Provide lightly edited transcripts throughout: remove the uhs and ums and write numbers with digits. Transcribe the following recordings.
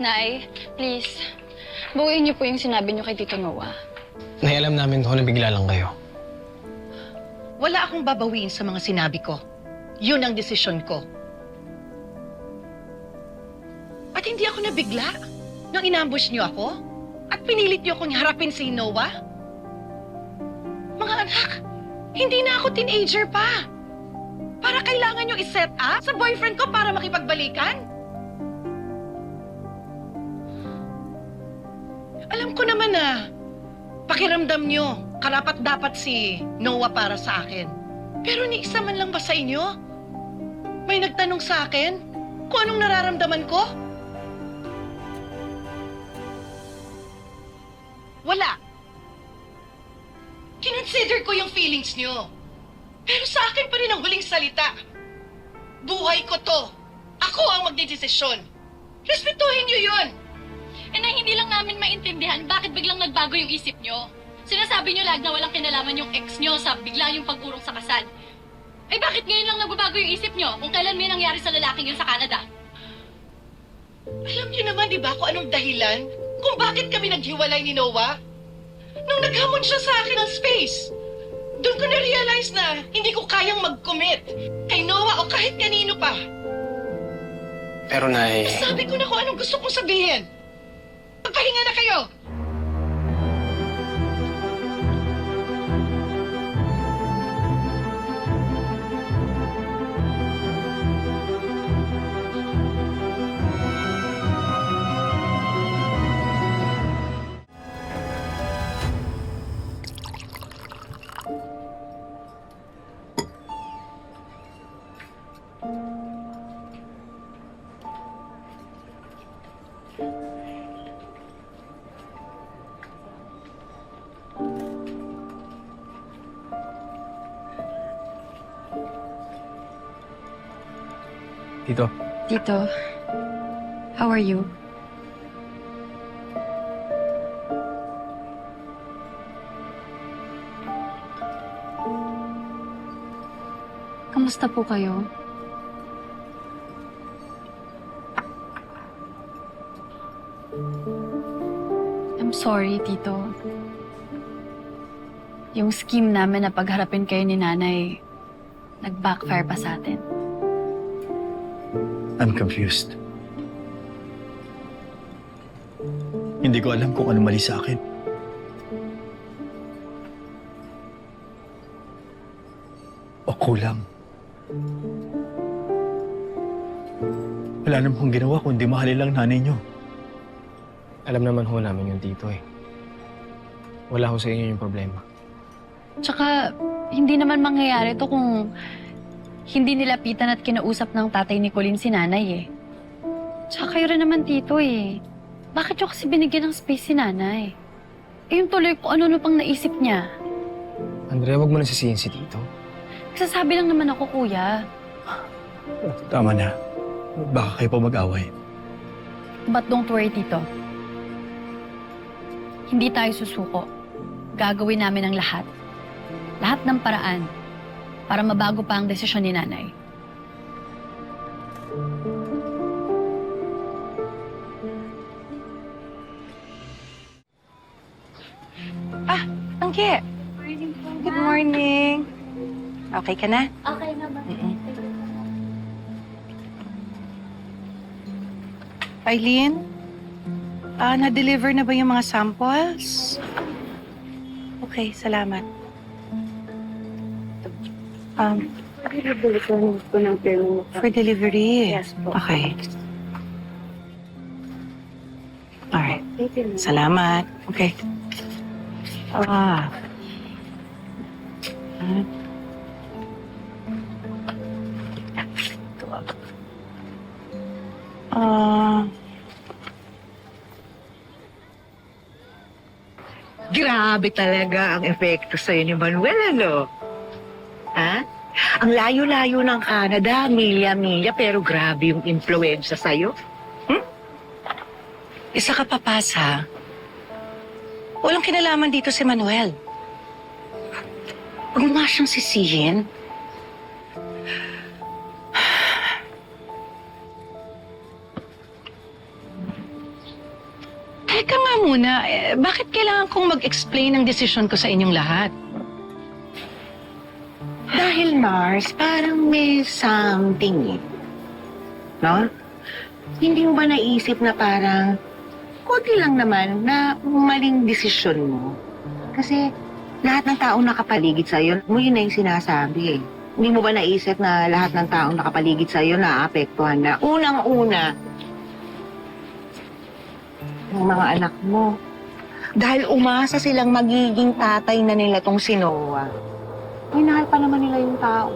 Nay, please. Buuin niyo po yung sinabi niyo kay Tito Noah. Nay, alam namin ko na bigla lang kayo. Wala akong babawiin sa mga sinabi ko. Yun ang desisyon ko. At hindi ako nabigla nang inambush niyo ako at pinilit niyo akong harapin si Noah. Mga anak, hindi na ako teenager pa. Para kailangan niyo i-set up sa boyfriend ko para makipagbalikan? Alam ko naman na pakiramdam niyo karapat-dapat si Noah para sa akin. Pero ni isa man lang ba sa inyo? May nagtanong sa akin kung anong nararamdaman ko? Wala. Kinonsider ko yung feelings niyo. Pero sa akin pa rin ang huling salita. Buhay ko to. Ako ang magdedesisyon. Respetuhin niyo yun. Na hindi lang namin maintindihan bakit biglang nagbago yung isip nyo. Sinasabi nyo lag na walang kinalaman yung ex nyo sa bigla yung pag-urong sa kasal. Eh bakit ngayon lang nagbabago yung isip nyo kung kailan may nangyari sa lalaking yun sa Canada? Alam niyo naman, di ba, kung anong dahilan kung bakit kami naghiwalay ni Noah? Nung naghamon siya sa akin ng space, doon ko na-realize na hindi ko kayang mag-commit kay Noah o kahit kanino pa. Pero, Nay... Sabi ko na kung anong gusto kong sabihin. Magpahinga na kayo! Tito, Tito, how are you? Kamusta po kayo? I'm sorry, Tito. Yung scheme namin na pagharapin kayo ni Nanay, nag-backfire pa sa atin. I'm confused. Hindi ko alam kung ano mali sa akin. O kulang. Wala naman akong ginawa kundi mahalin lang nanay niyo. alam naman ho namin yung Tito eh. Wala ho sa inyo yung problema. Tsaka, hindi naman mangyayari to kung hindi nilapitan at kinausap ng tatay ni Colleen si Nanay eh. Tsaka kayo rin naman, Tito eh. Bakit yung kasi binigyan ng space si Nanay? Eh yung tuloy kung ano pang naisip niya. Andrea, wag mo na sisihin si Tito. Nagsasabi lang naman ako, Kuya. Tama na. Baka kayo pa mag-away. But don't worry, Tito. Hindi tayo susuko. Gagawin namin ang lahat. Lahat ng paraan para mabago pa ang desisyon ni Nanay. Ah, Angge. Good morning. Okay ka na? Okay naman. Eileen? Na-deliver na ba yung mga samples? Okay, salamat. For delivery? Yes po. Okay. Alright. Salamat. Okay. Ah. Grabe talaga ang epekto sa'yo ni Manuel, ano? Ha? Ang layo-layo ng Canada, milya-milya, pero grabe yung impluensya sa'yo. Isa ka papasa. Walang kinalaman dito si Manuel. Huwag mo nga siyang sisihin. muna, bakit kailangan kong mag-explain ng desisyon ko sa inyong lahat? Dahil Mars, parang may something eh. No? Hindi mo ba naisip na parang konti lang naman na maling desisyon mo? Kasi lahat ng taong nakapaligid sa'yo, mo yun na yung sinasabi eh. Hindi mo ba naisip na lahat ng taong nakapaligid sa'yo naapektuhan na unang-una ng mga anak mo? Dahil umasa silang magiging tatay na nila tong si Noah. Minahal pa naman nila yung tao.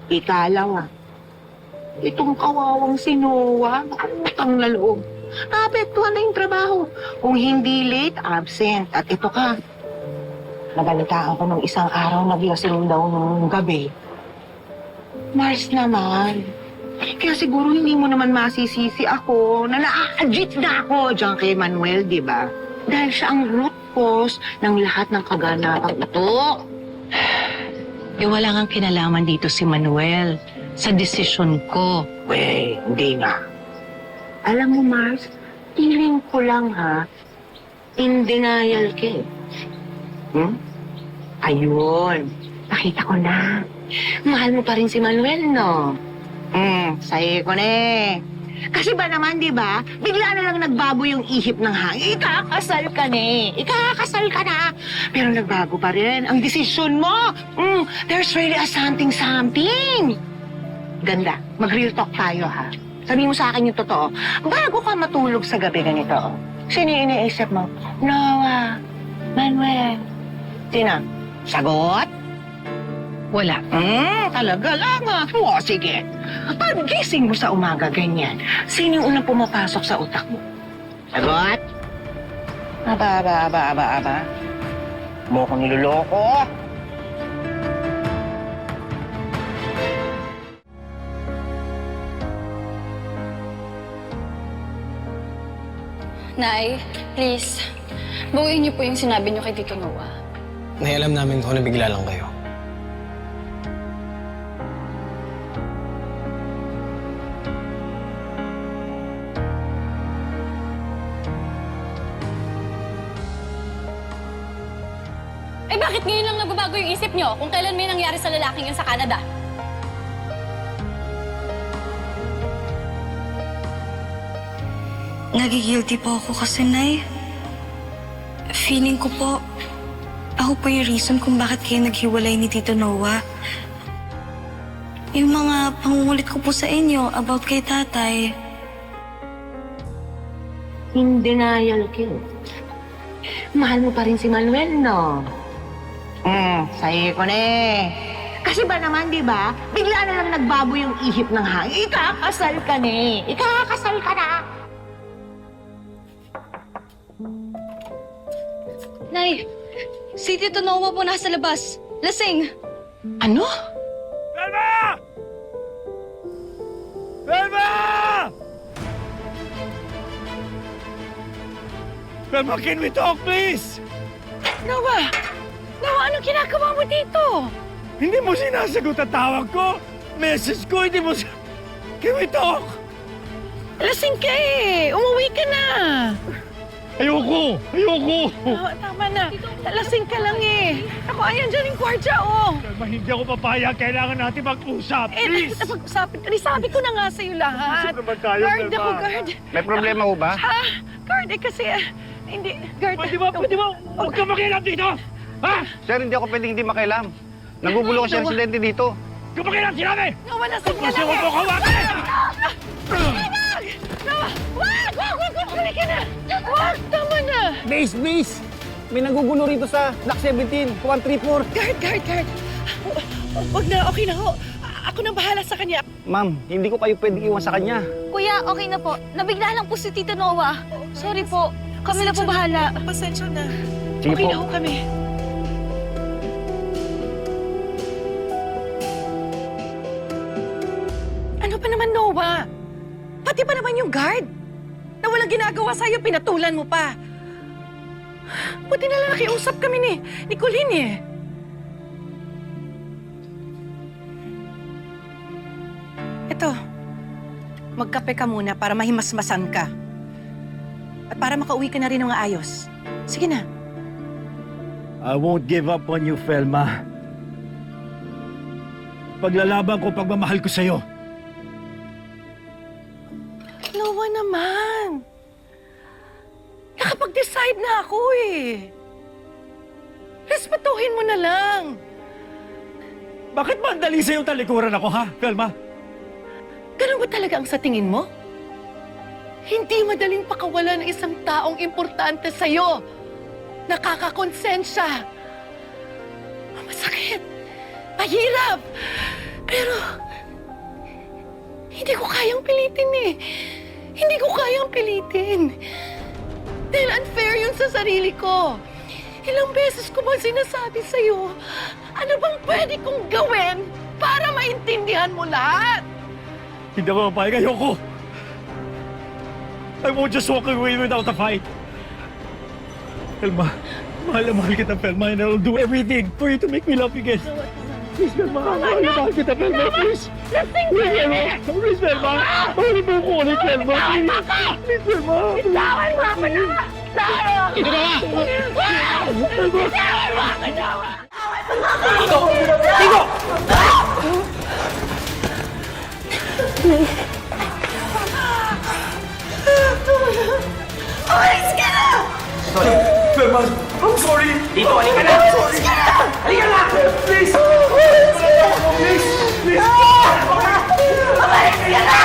Ikalawa, itong kawawang si Noah, utang na loob. Naapektuhan na yung trabaho. Kung hindi late, absent. At ito ka, nabalitaan ko nung isang araw, naglasing daw nung gabi. Mars naman. Kaya siguro hindi mo naman masisisi ako na na-admit na ako dyan kay Manuel, di ba? Dahil siya ang root cause ng lahat ng kaganapang ito. Wala kang kinalaman dito si Manuel sa desisyon ko. Wey, hindi nga. Alam mo, Mars, feeling ko lang ha, in denial ka eh. Ayun, nakita ko na. Mahal mo pa rin si Manuel, no? Sayo ko na eh. Kasi ba naman, di ba, bigla na lang nagbago yung ihip ng hangin. Ikakasal ka na eh. Ikakasal ka na. Pero nagbago pa rin ang desisyon mo. There's really a something. Ganda, mag-real talk tayo ha. Sabi mo sa akin yung totoo. Bago ka matulog sa gabi ganito, sino yung iniisip mo? Noah, Manuel. Sino? Sagot? Wala. Talaga lang ah. O, sige. Pag-gising mo sa umaga ganyan, sino yung unang pumapasok sa utak mo? Sagot? Aba. Mo ko niloloko. Nay, please, bawiin niyo po yung sinabi niyo kay Tito Noah. Nay, alam namin ko na bigla lang kayo. Eh bakit ngayon lang nagbabago yung isip nyo kung kailan may nangyari sa lalaking yun sa Canada? Nagigilty po ako kasi, Nay. Feeling ko po, ako po yung reason kung bakit kayo naghiwalay ni Tito Noah. Yung mga pangungulit ko po sa inyo about kay tatay. In denial ka. Mahal mo pa rin si Manuel, no? Sayo ko na eh. Kasi ba naman, di ba, bigla na lang nagbago yung ihip ng hangin. Ikakasal ka na eh. Ikakasal ka na. Nay, si Tito Noah po nasa labas. Lasing. Ano? Velma! Velma! Velma, can we talk, please? Noah, anong ginagawa mo dito? Hindi mo sinasagot ang tawag ko. Message ko, hindi mo... Can we talk? Lasing ka eh. Umuwi ka na. Ayoko! Tama na. Lasing ka lang eh. Ako, ayan dyan yung kwartya, oh. Velma, hindi ako papayag. Kailangan natin mag-usap. Please! Napag-usapin. Sabi ko na nga sa'yo lahat. Usap naman tayo, Guard Velma. ako, guard. May problema ho ba? Ha? Guard eh kasi, hindi. Guard. Pwede ba? Huwag ka makialam dito! Ha? Sir, hindi ako pwedeng hindi makialam. Nagugulo kasi ang residente dito. Huwag ka makialam, sinabi! Nawa, lasing ka Kasi lang huwag eh. mo kawakin! Huli ka na. Wag, tama na. Base! May nagugulo rito sa Block 17, 134. Guard. Wag na, okay na ho. Ako nang bahala sa kanya. Ma'am, hindi ko kayo pwedeng iwan sa kanya. Kuya, okay na po. Nabigla lang po si Tito Noah. Sorry po. Kami na po bahala. Pasensya na. Sige Okay po. na ho kami. Ano pa naman, Noah? Pati pa naman yung guard. Na walang ginagawa sa'yo, pinatulan mo pa. Buti na lang nakiusap kami ni Colleen eh. Ito, magkape ka muna para mahimasmasan ka. At para makauwi ka na rin ng ayos. Sige na. I won't give up on you, Felma. Paglalaban ko, pagmamahal ko sa'yo. Noah naman. Nakapag-decide na ako eh. Respetuhin mo na lang. Bakit ba ang dali sa'yong talikuran ako, ha, Felma? Ganun ba talaga ang sa tingin mo? Hindi madaling pakawalan ng isang taong importante sa'yo. Nakakakonsensya. Masakit. Mahirap. Pero, hindi ko kayang pilitin eh. Hindi ko kayang pilitin. Dahil unfair yun sa sarili ko. Ilang beses ko ba sinasabi sa'yo, ano bang pwede kong gawin para maintindihan mo lahat? Hindi ako mapayag. Ayoko. I won't just walk away without a fight. Felma, mahal na mahal kita, Felma, and I'll do everything for you to make me love you again. Please, Felma, mahal na mahal kita, Felma, please. Please, Felma. Please, Felma. Mahal mo ko ulit, Felma. Please, Felma. Bitawan mo ako na! Ito na nga! Felma, I'm sorry. Dito, halika na. Sorry. Halika na. Please. Please. Please. Halika na.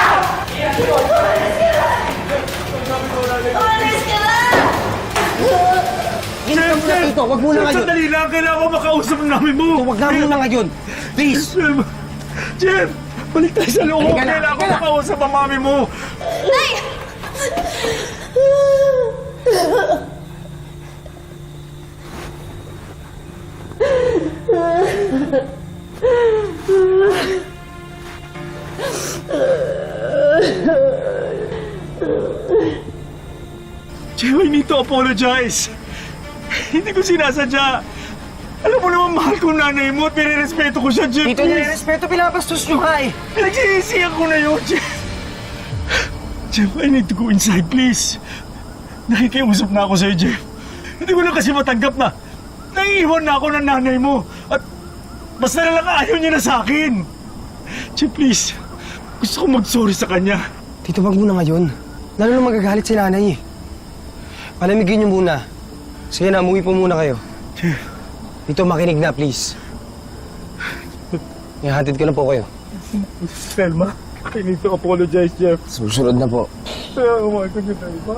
Ito, wag muna ngayon. Sandali lang. Kailangan ko makausap namin mo. Wag na muna ngayon. Please. Felma. Jem, balik tayo sa loob. Halika na, Kailangan ko halika na. makausap ang mami mo. Jem, I need to apologize. Hindi ko sinasadya. Alam mo naman, mahal ko nanay mo at pinirespeto ko siya, Jem. Dito nire-respeto, pinapastos nyo nga eh. Nagsisisiyan ko na yun, Jem. Jem, I need to go inside, please. Nakikiusap na ako sa'yo, Jem. Hindi ko na kasi matanggap na naiiwan na ako ng nanay mo. At basta na lang ayaw niya na sa akin. Jem, please. Gusto ko mag-sorry sa kanya. Tito, wag muna ngayon. Lalo na magagalit si nanay eh. Palamigin niyo muna. Sige na, umuwi po muna kayo. Tito, makinig na, please. Ihatid ko na po kayo. Selma, I need to apologize, Jeff. Susunod na po. Kaya umay ko kita iba.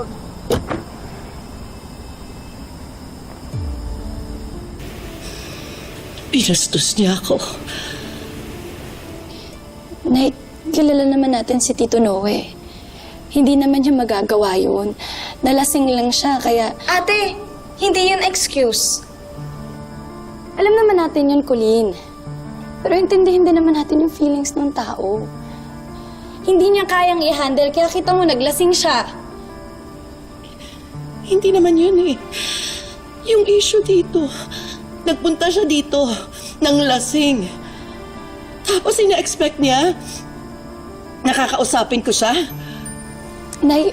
Pinastos niya ako. Nay, kilala naman natin si Tito Noe. Hindi naman niya magagawa yun. Nalasing lang siya, kaya... Ate, hindi yun excuse. Alam naman natin yun, Colleen. Pero intindihin din naman natin yung feelings ng tao. Hindi niya kayang i-handle, kaya kita mo, naglasing siya. Hindi naman yun eh. Yung issue dito, nagpunta siya dito ng lasing. Tapos ina-expect niya, nakakausapin ko siya. Nay,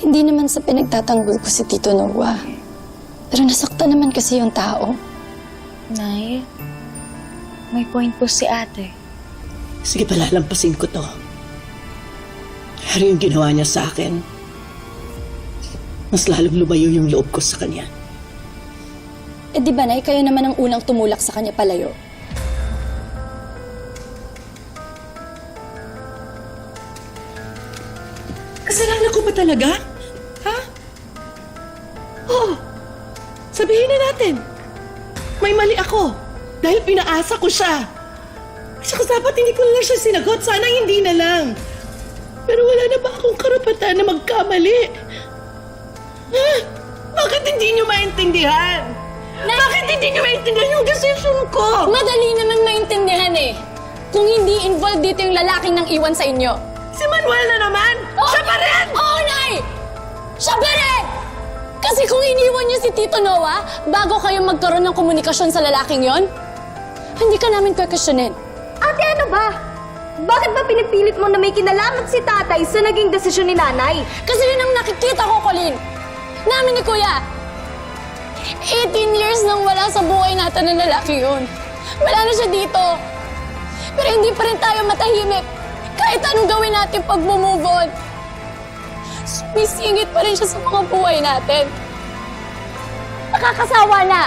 hindi naman sa pinagtatanggol ko si Tito Noah. Pero nasaktan naman kasi yung tao. Nay, may point po si ate. Sige, palalampasin ko to. Pero yung ginawa niya sa akin, mas lalong lumayo yung loob ko sa kanya. Eh di ba, Nay, kayo naman ang unang tumulak sa kanya palayo? Kasalanan ko ba talaga? Ha? Oo. Sabihin na natin. May mali ako. Dahil pinaasa ko siya. Saka dapat hindi ko na lang siya sinagot. Sana hindi na lang. Pero wala na ba akong karapatan na magkamali? Ha? Bakit hindi niyo maintindihan? Bakit hindi niyo maintindihan yung decision ko? Madali naman maintindihan eh. Kung hindi involved dito yung lalaking nang iwan sa inyo. Si Manuel na naman! Siya pa rin! Oo, Nay! Siya pa rin! Kasi kung iniwan niyo si Tito Noah, bago kayo magkaroon ng komunikasyon sa lalaking yon, hindi ka namin kwekwisyonin. Ate, ano ba? Bakit ba pinipilit mo na may kinalaman si tatay sa naging desisyon ni nanay? Kasi yun ang nakikita ko, Colleen. namin ni Kuya. 18 years nang wala sa buhay natin na lalaki yun. Wala na siya dito. Pero hindi pa rin tayo matahimik. Kahit anong gawin natin pag move on. Sumisingit pa rin siya sa mga buhay natin. Nakakasawa na.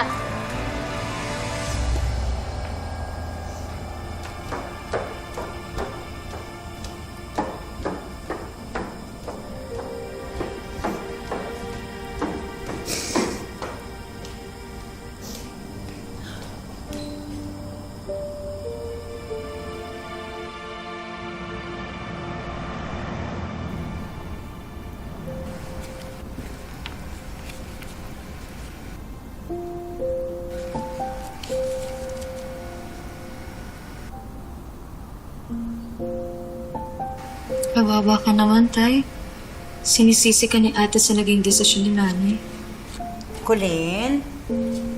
Kawawa ka naman, Tay. Sinisisi ka ni ate sa naging desisyon ni nanay. Colleen?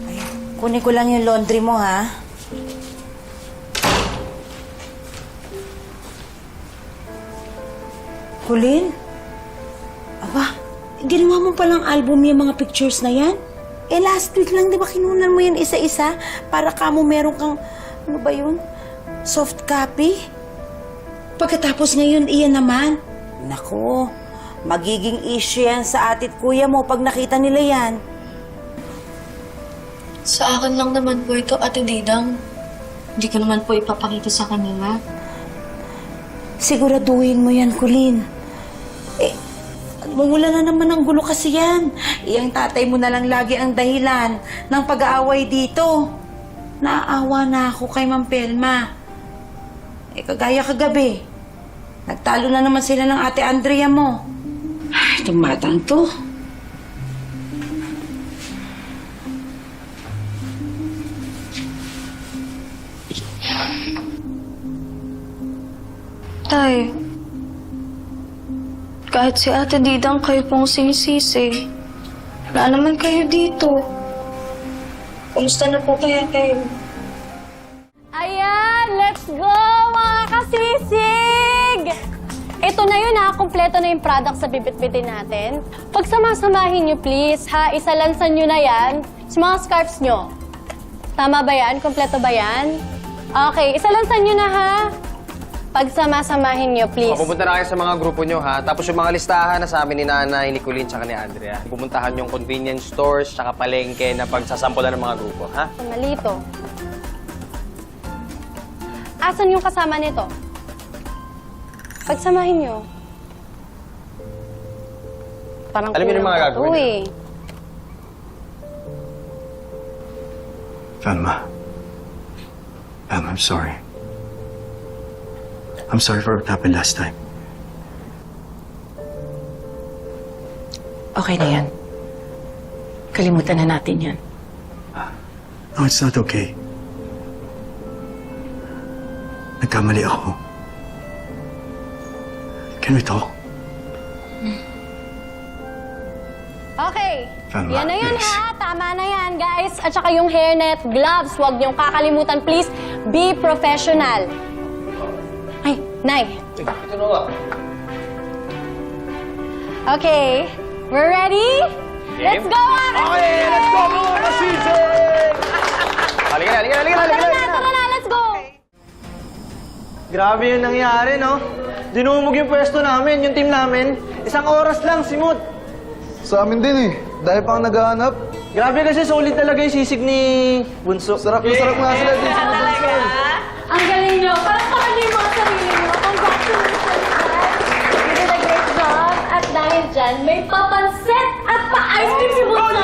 Ay, kunin ko lang yung laundry mo, ha? Colleen? Aba, ginawa mo palang album yung mga pictures na yan? Eh, last week lang, di ba kinunan mo yan isa-isa? Para ka mo meron kang, ano ba yun? Soft copy? Pagkatapos ngayon, iyan naman. Naku, magiging issue yan sa atit kuya mo pag nakita nila yan. Sa akin lang naman po ito, Ate Didang. Hindi ko naman po ipapakita sa kanila. Siguraduhin mo yan, Colleen. Eh, mamula na naman ang gulo kasi yan. Iyang tatay mo na lang lagi ang dahilan ng pag-aaway dito. Naaawa na ako kay Ma'am Pelma. Eh, kagaya kagabi. Nagtalo na naman sila ng Ate Andrea mo. Ay, itong matang to. Tay, kahit si Ate Didang kayo pong sinisisi, wala naman kayo dito. Kumusta na po kaya kayo? Ayan, let's go mga kasisig! Ito na yun ha, kumpleto na yung product sa bibit-bitin natin. Pagsamasamahin nyo please ha, isalansan nyo na yan sa mga scarves nyo. Tama ba yan? Kumpleto ba yan? Okay, isalansan nyo na ha. Pagsamasamahin nyo please. Pupunta na kayo sa mga grupo nyo, ha? Tapos yung mga listahan na sa amin ni Nanay, ni Colleen, tsaka ni Andrea. Pupuntahan yung convenience stores, tsaka palengke na pagsasampulan ng mga grupo, ha? Malito. Asan yung kasama nito? Pagsamahin nyo. Parang Alam niyo yung mga kulang gagawin to, niyo? eh. Velma. Velma, I'm sorry. I'm sorry for what happened last time. Okay na yan. Kalimutan na natin yan. No, it's not okay. Nagkamali ako. Can we talk? Okay. Tama, Yan na yan please. ha. Tama na yan, guys. At saka yung hairnet, gloves, huwag niyong kakalimutan. Please, be professional. Ay, Nay. Ito na nga. Okay. We're ready? Let's go, mga Okay, let's go mga kasisig! Halika na, halika na, halika na, halika na! Tara na, let's go! Grabe yung nangyari, no? Dinumog yung pwesto namin, yung team namin. 1 oras lang, simot. Sa amin din eh. Dahil pang naghahanap. Grabe kasi solid talaga yung sisig ni Bunso. Sarap na sarap nga sila din sa Bunso. Ang galing nyo. Parang kami yung mga sarili nyo. Congratulations, guys. You did a great job. At dahil dyan, may papansit at pa-ice cream si Bunso.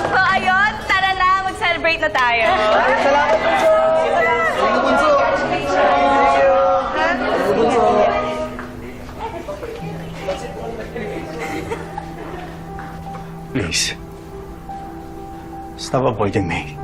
So, ayun, tara na, mag-celebrate na tayo. Salamat, Bunso! Thank you, Bunso. Please. Stop avoiding me.